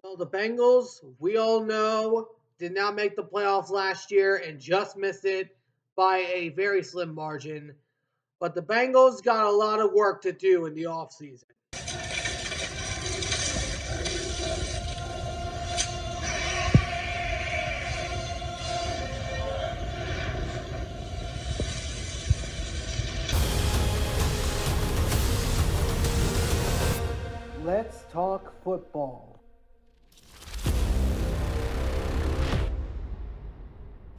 Well, the Bengals, we all know, did not make the playoffs last year and just missed it by a very slim margin. But the Bengals got a lot of work to do in the offseason. Let's talk football.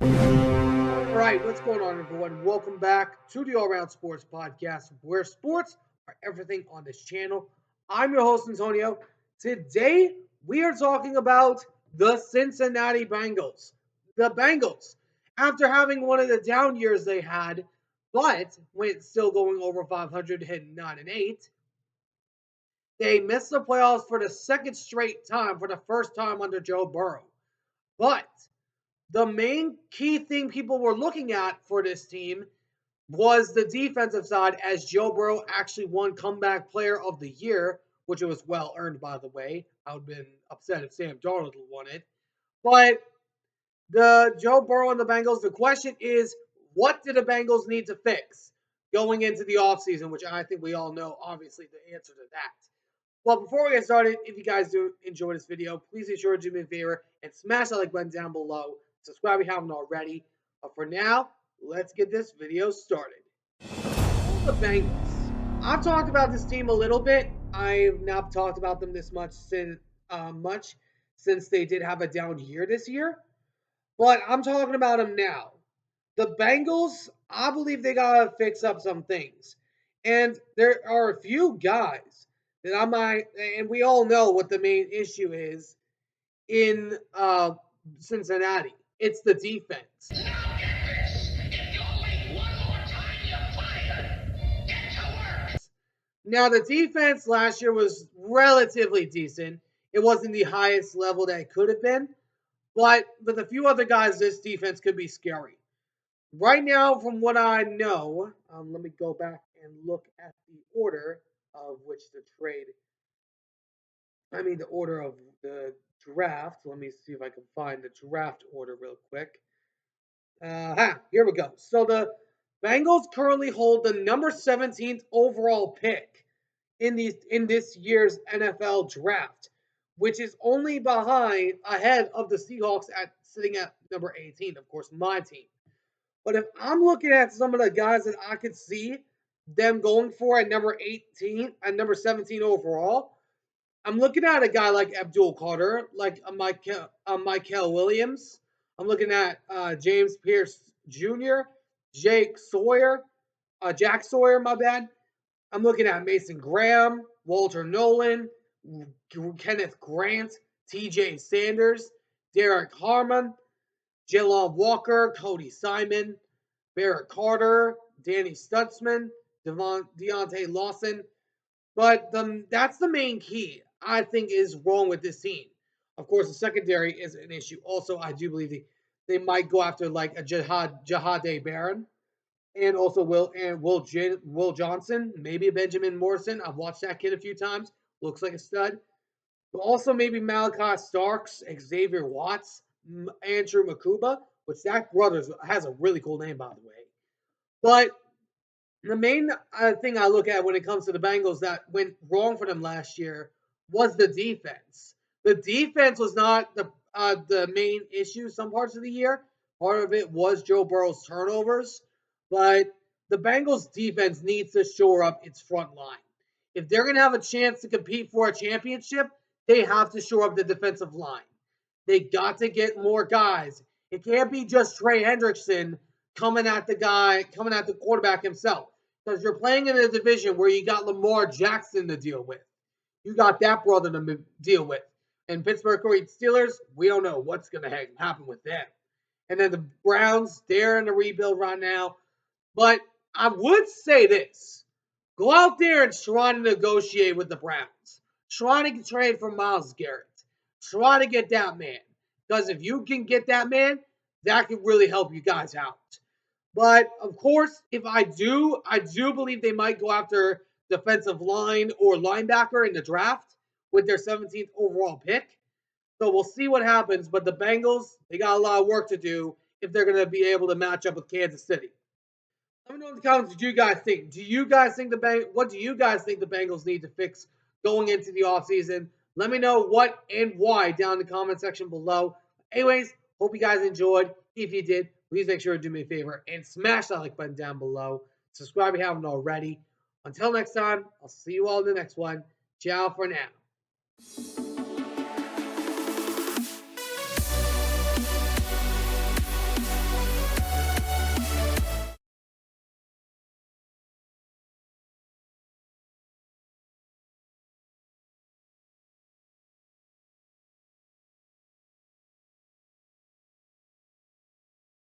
All right, what's going on, everyone? Welcome back to the All Around Sports Podcast, where sports are everything on this channel. I'm your host, Antonio. Today, we are talking about the Cincinnati Bengals. The Bengals, after having one of the down years they had, but when still going over 500, hitting 9-8, they missed the playoffs for the second straight time for the first time under Joe Burrow. But the main key thing people were looking at for this team was the defensive side, as Joe Burrow actually won Comeback Player of the Year, which it was well earned, by the way. I would have been upset if Sam Darnold won it. But the Joe Burrow and the Bengals, the question is, what do the Bengals need to fix going into the offseason, which I think we all know, obviously, the answer to that. Well, before we get started, if you guys do enjoy this video, please be sure to do me a favor and smash that like button down below. Subscribe if you haven't already. But for now, let's get this video started. The Bengals. I've talked about this team a little bit. I've not talked about them this much since they did have a down year this year. But I'm talking about them now. The Bengals, I believe they gotta fix up some things. And there are a few guys that I might, and we all know what the main issue is in Cincinnati. It's the defense. Now get this. If you leave one more time, you're fired. Get to work. Now, the defense last year was relatively decent. It wasn't the highest level that it could have been, but with a few other guys, this defense could be scary. Right now, from what I know, let me go back and look at the order of which the trade. The order of the draft. Let me see if I can find the draft order real quick. Here we go. So the Bengals currently hold the number 17th overall pick in this year's NFL draft, which is only ahead of the Seahawks at sitting at number 18. Of course, my team. But if I'm looking at some of the guys that I could see them going for at number 18 and number 17 overall, I'm looking at a guy like Abdul Carter, like Michael Williams. I'm looking at James Pierce Jr., Jake Sawyer, Jack Sawyer, my bad. I'm looking at Mason Graham, Walter Nolan, Kenneth Grant, TJ Sanders, Derek Harmon, Jalon Walker, Cody Simon, Barrett Carter, Danny Stutzman, Deontay Lawson. But that's the main key, I think, is wrong with this team. Of course, the secondary is an issue. Also, I do believe they might go after like a Jahade Barron and also Will Johnson, maybe a Benjamin Morrison. I've watched that kid a few times. Looks like a stud. But also maybe Malachi Starks, Xavier Watts, Andrew Makuba, which that brother has a really cool name, by the way. But the main thing I look at when it comes to the Bengals that went wrong for them last year was the defense. The defense was not the main issue some parts of the year. Part of it was Joe Burrow's turnovers, but the Bengals defense needs to shore up its front line. If they're going to have a chance to compete for a championship, they have to shore up the defensive line. They got to get more guys. It can't be just Trey Hendrickson coming at the quarterback himself. Because you're playing in a division where you got Lamar Jackson to deal with. You got that brother to deal with. And Pittsburgh Steelers, we don't know what's going to happen with them. And then the Browns, they're in a rebuild right now. But I would say this. Go out there and try to negotiate with the Browns. Try to trade for Myles Garrett. Try to get that man. Because if you can get that man, that could really help you guys out. But of course, if I do believe they might go after defensive line or linebacker in the draft with their 17th overall pick. So we'll see what happens. But the Bengals, they got a lot of work to do if they're going to be able to match up with Kansas City. Let me know in the comments what you guys think. What do you guys think the Bengals need to fix going into the offseason? Let me know what and why down in the comment section below. Anyways, hope you guys enjoyed. If you did, please make sure to do me a favor and smash that like button down below. Subscribe if you haven't already. Until next time, I'll see you all in the next one. Ciao for now.